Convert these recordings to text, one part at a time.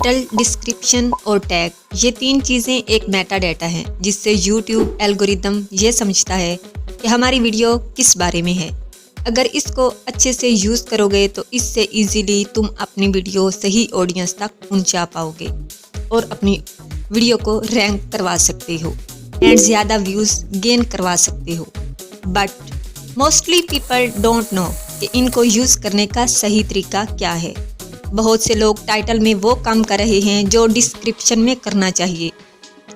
Title, description और tag, ये तीन चीज़ें एक मेटा डाटा है जिससे यूट्यूब एल्गोरिदम ये समझता है कि हमारी वीडियो किस बारे में है। अगर इसको अच्छे से यूज़ करोगे तो इससे इजीली तुम अपनी वीडियो सही ऑडियंस तक पहुंचा पाओगे और अपनी वीडियो को रैंक करवा सकते हो एंड ज़्यादा व्यूज़ गेन करवा सकते हो। But mostly people don't know कि इनको यूज़ करने का सही तरीका क्या है। बहुत से लोग टाइटल में वो काम कर रहे हैं जो डिस्क्रिप्शन में करना चाहिए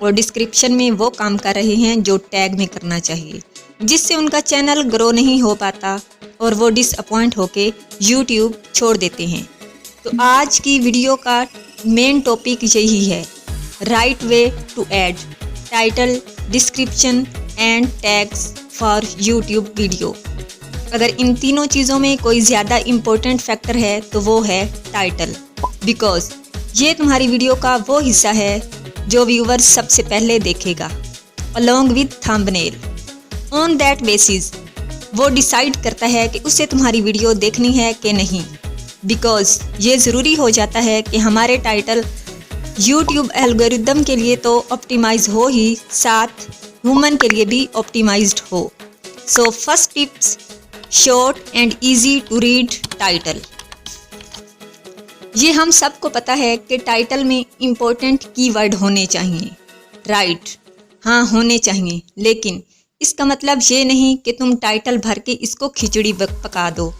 और डिस्क्रिप्शन में वो काम कर रहे हैं जो टैग में करना चाहिए, जिससे उनका चैनल ग्रो नहीं हो पाता और वो डिसअपॉइंट होके यूट्यूब छोड़ देते हैं। तो आज की वीडियो का मेन टॉपिक यही है, right way to add title, description and tags for YouTube video. अगर इन तीनों चीज़ों में कोई ज़्यादा इम्पोर्टेंट फैक्टर है तो वो है टाइटल, बिकॉज ये तुम्हारी वीडियो का वो हिस्सा है जो व्यूअर्स सबसे पहले देखेगा along with thumbnail. On that basis वो डिसाइड करता है कि उसे तुम्हारी वीडियो देखनी है कि नहीं, बिकॉज ये ज़रूरी हो जाता है कि हमारे टाइटल यूट्यूब एल्गोरिदम के लिए तो ऑप्टिमाइज हो ही, साथ ह्यूमन के लिए भी ऑप्टिमाइज्ड हो। So first tips, short and easy to read title. ये हम सबको पता है कि टाइटल में इम्पोर्टेंट कीवर्ड होने चाहिए, राइट? हाँ, होने चाहिए, लेकिन इसका मतलब ये नहीं कि तुम टाइटल भर के इसको खिचड़ी पका दो।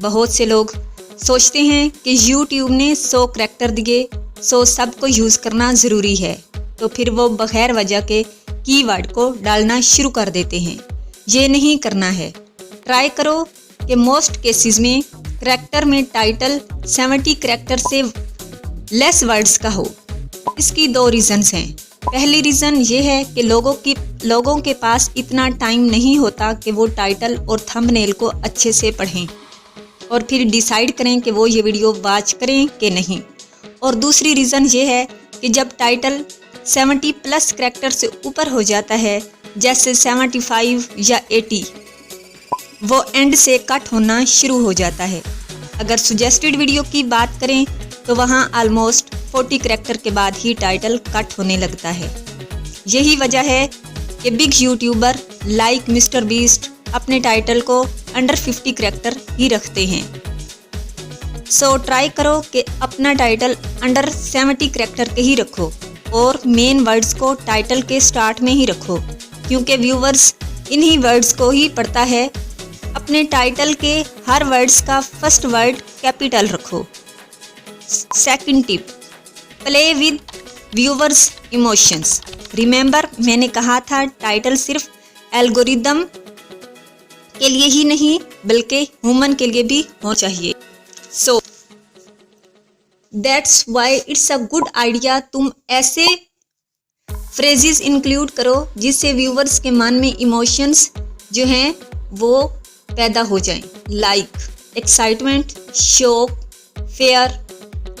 बहुत से लोग सोचते हैं कि यूट्यूब ने 100 करैक्टर दिए, सो सबको यूज़ करना ज़रूरी है, तो फिर वो बगैर वजह के कीवर्ड को डालना शुरू कर देते हैं। ये नहीं करना है। ट्राई करो कि मोस्ट केसेस में करैक्टर में टाइटल 70 करैक्टर से लेस वर्ड्स का हो। इसकी 2 रीज़न्स हैं। पहली रीज़न ये है कि लोगों के पास इतना टाइम नहीं होता कि वो टाइटल और थंबनेल को अच्छे से पढ़ें और फिर डिसाइड करें कि वो ये वीडियो वॉच करें कि नहीं। और दूसरी रीज़न ये है कि जब टाइटल 70 प्लस करैक्टर से ऊपर हो जाता है, जैसे 75 या 80, वो एंड से कट होना शुरू हो जाता है। अगर सजेस्टेड वीडियो की बात करें तो वहाँ ऑलमोस्ट 40 करैक्टर के बाद ही टाइटल कट होने लगता है। यही वजह है कि big YouTuber like mister beast अपने टाइटल को अंडर 50 करैक्टर ही रखते हैं। सो ट्राई करो कि अपना टाइटल अंडर 70 करैक्टर के ही रखो और मेन वर्ड्स को टाइटल के स्टार्ट में ही रखो, क्योंकि व्यूवर्स इन्हीं वर्ड्स को ही पढ़ता है। अपने टाइटल के हर वर्ड्स का फर्स्ट वर्ड कैपिटल रखो। Second tip, play with viewers emotions. Remember, मैंने कहा था टाइटल सिर्फ एल्गोरिदम के लिए ही नहीं बल्कि ह्यूमन के लिए भी होना चाहिए। So that's why it's a good idea तुम ऐसे फ्रेजेस इंक्लूड करो जिससे व्यूवर्स के मन में इमोशंस जो हैं वो पैदा हो जाएं, लाइक एक्साइटमेंट, शॉक, फेयर,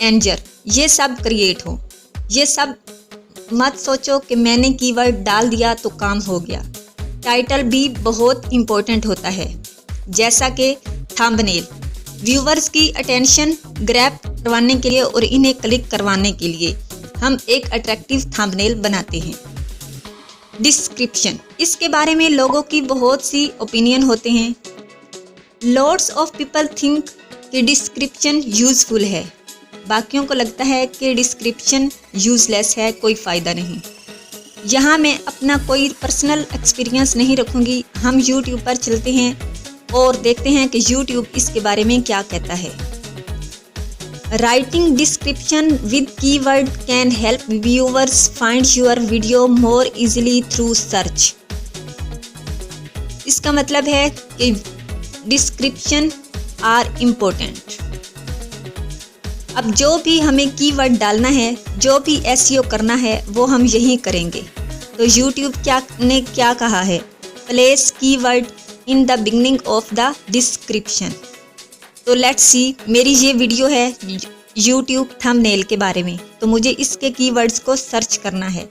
एंजर, ये सब क्रिएट हो। ये सब मत सोचो कि मैंने कीवर्ड डाल दिया तो काम हो गया। टाइटल भी बहुत इम्पोर्टेंट होता है, जैसा कि थंबनेल। व्यूवर्स की अटेंशन ग्रैब करवाने के लिए और इन्हें क्लिक करवाने के लिए हम एक अट्रैक्टिव थंबनेल बनाते हैं। डिस्क्रिप्शन, इसके बारे में लोगों की बहुत सी ओपिनियन होते हैं। लॉट्स ऑफ पीपल थिंक कि डिस्क्रिप्शन यूज़फुल है, बाकियों को लगता है कि डिस्क्रिप्शन यूज़लेस है, कोई फ़ायदा नहीं। यहाँ मैं अपना कोई पर्सनल एक्सपीरियंस नहीं रखूँगी, हम यूट्यूब पर चलते हैं और देखते हैं कि यूट्यूब इसके बारे में क्या कहता है। Writing description with keyword can help viewers find your video more easily through search. इसका मतलब है कि डिस्क्रिप्शन आर इम्पोर्टेंट। अब जो भी हमें कीवर्ड डालना है, जो भी एसईओ करना है, वो हम यही करेंगे। तो यूट्यूब ने क्या कहा है, place keyword in the beginning of the description. तो लेट्स सी, मेरी ये वीडियो है यूट्यूब थंबनेल के बारे में, तो मुझे इसके कीवर्ड्स को सर्च करना है।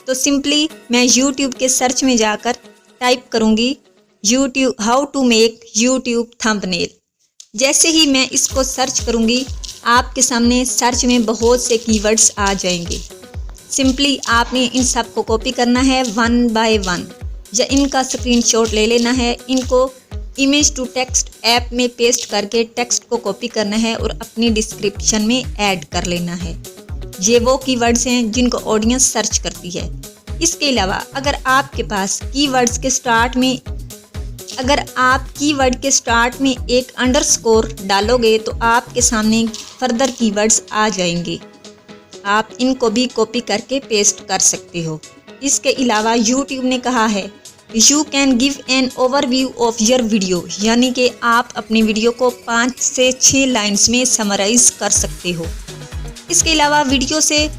तो सिंपली मैं यूट्यूब के सर्च में जाकर टाइप करूँगी YouTube how to make YouTube thumbnail. जैसे ही मैं इसको सर्च करूँगी आपके सामने सर्च में बहुत से कीवर्ड्स आ जाएंगे। सिंपली आपने इन सब को कॉपी करना है 1 बाय 1 या इनका स्क्रीनशॉट ले लेना है। इनको इमेज टू टेक्स्ट ऐप में पेस्ट करके टेक्स्ट को कॉपी करना है और अपनी डिस्क्रिप्शन में ऐड कर लेना है। ये वो कीवर्ड्स हैं जिनको ऑडियंस सर्च करती है। इसके अलावा अगर आपके पास कीवर्ड के स्टार्ट में एक अंडरस्कोर डालोगे तो आपके सामने फर्दर कीवर्ड्स आ जाएंगे। आप इनको भी कॉपी करके पेस्ट कर सकते हो। इसके अलावा YouTube ने कहा है you can give an overview of your video, यानी कि आप अपनी वीडियो को 5 से 6 लाइन्स में समराइज कर सकते हो। इसके अलावा वीडियो से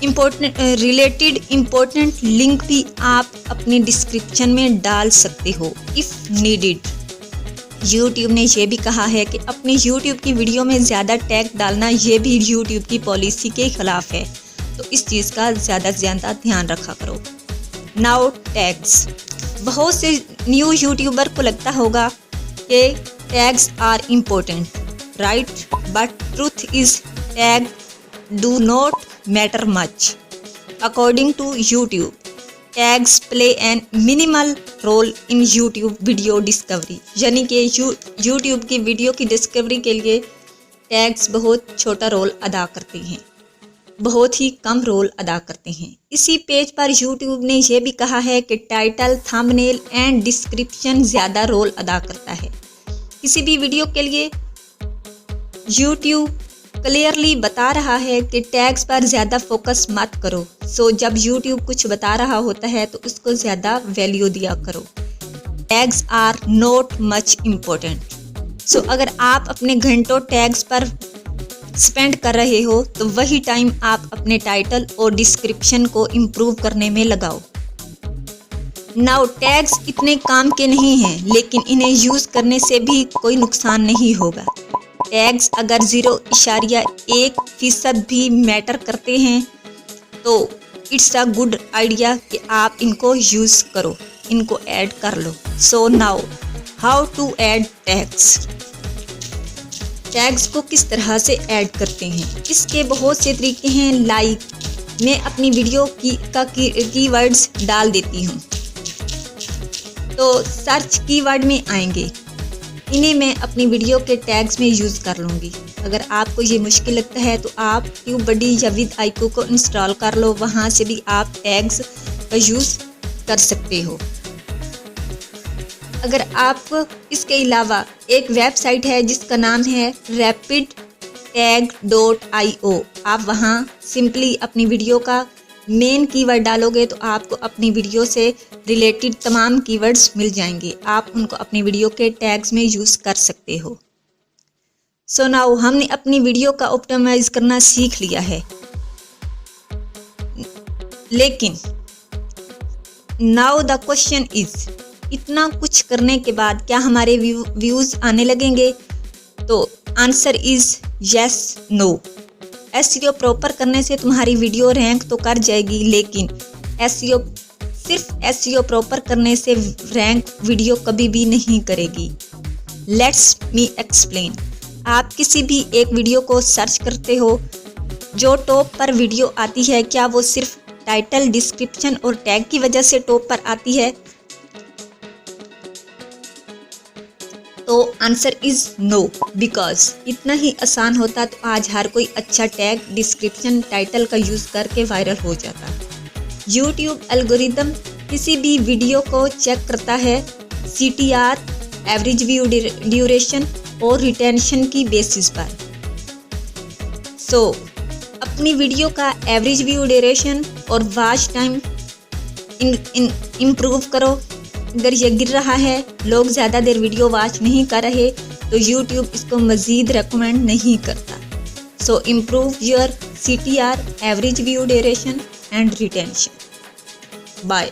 रिलेटेड इम्पोर्टेंट लिंक भी आप अपनी डिस्क्रिप्शन में डाल सकते हो इफ़ नीडेड। YouTube ने यह भी कहा है कि अपनी YouTube की वीडियो में ज़्यादा टैग डालना ये भी YouTube की पॉलिसी के ख़िलाफ़ है, तो इस चीज़ का ज़्यादा से ज़्यादा ध्यान रखा करो। Now tags. बहुत से न्यू यूट्यूबर को लगता होगा कि tags are important, right? But truth is tag do not matter much. According to YouTube, tags play an minimal role in YouTube video discovery, यानी कि YouTube की वीडियो की डिस्कवरी के लिए टैग्स बहुत छोटा रोल अदा करते हैं, बहुत ही कम रोल अदा करते हैं। इसी पेज पर YouTube ने यह भी कहा है कि टाइटल, थंबनेल एंड डिस्क्रिप्शन ज़्यादा रोल अदा करता है। किसी भी वीडियो के लिए YouTube क्लियरली बता रहा है कि टैग्स पर ज़्यादा फोकस मत करो। सो जब YouTube कुछ बता रहा होता है तो उसको ज़्यादा वैल्यू दिया करो। Tags are not much important. So अगर आप अपने घंटों टैग्स पर स्पेंड कर रहे हो तो वही टाइम आप अपने टाइटल और डिस्क्रिप्शन को इम्प्रूव करने में लगाओ। नाउ टैग्स इतने काम के नहीं हैं, लेकिन इन्हें यूज़ करने से भी कोई नुकसान नहीं होगा। टैग्स अगर 0.1% भी मैटर करते हैं तो इट्स अ गुड आइडिया कि आप इनको यूज़ करो, इनको ऐड कर लो। So now how to add tags. Tags को किस तरह से ऐड करते हैं, इसके बहुत से तरीके हैं। लाइक मैं अपनी वीडियो का कीवर्ड्स डाल देती हूँ तो सर्च कीवर्ड में आएंगे, इन्हें मैं अपनी वीडियो के टैग्स में यूज़ कर लूँगी। अगर आपको ये मुश्किल लगता है तो आप ट्यूबबडी या विद आइको को इंस्टॉल कर लो, वहाँ से भी आप टैग्स का यूज़ कर सकते हो। अगर आप इसके अलावा एक वेबसाइट है जिसका नाम है rapidtag.io, आप वहाँ सिंपली अपनी वीडियो का मेन कीवर्ड डालोगे तो आपको अपनी वीडियो से रिलेटेड तमाम कीवर्ड्स मिल जाएंगे। आप उनको अपनी वीडियो के टैग्स में यूज़ कर सकते हो। सो नाउ हमने अपनी वीडियो का ऑप्टिमाइज करना सीख लिया है, लेकिन नाउ द क्वेश्चन इज, इतना कुछ करने के बाद क्या हमारे व्यूज़ आने लगेंगे? तो answer is yes, no. SEO proper करने से तुम्हारी वीडियो रैंक तो कर जाएगी, लेकिन सिर्फ एसईओ प्रॉपर करने से रैंक वीडियो कभी भी नहीं करेगी। Let's me explain. आप किसी भी एक वीडियो को सर्च करते हो, जो टॉप पर वीडियो आती है, क्या वो सिर्फ टाइटल, डिस्क्रिप्शन और टैग की वजह से टॉप पर आती है? तो आंसर इज नो, बिकॉज इतना ही आसान होता तो आज हर कोई अच्छा टैग, डिस्क्रिप्शन, टाइटल का यूज़ करके वायरल हो जाता। यूट्यूब एल्गोरिदम किसी भी वीडियो को चेक करता है CTR, एवरेज व्यू ड्यूरेशन और रिटेंशन की बेसिस पर। सो अपनी वीडियो का एवरेज व्यू ड्यूरेशन और वॉच टाइम इम्प्रूव करो। अगर ये गिर रहा है, लोग ज़्यादा देर वीडियो वॉच नहीं कर रहे, तो YouTube इसको मज़ीद रेकमेंड नहीं करता। So improve your CTR, average view duration and retention. Bye.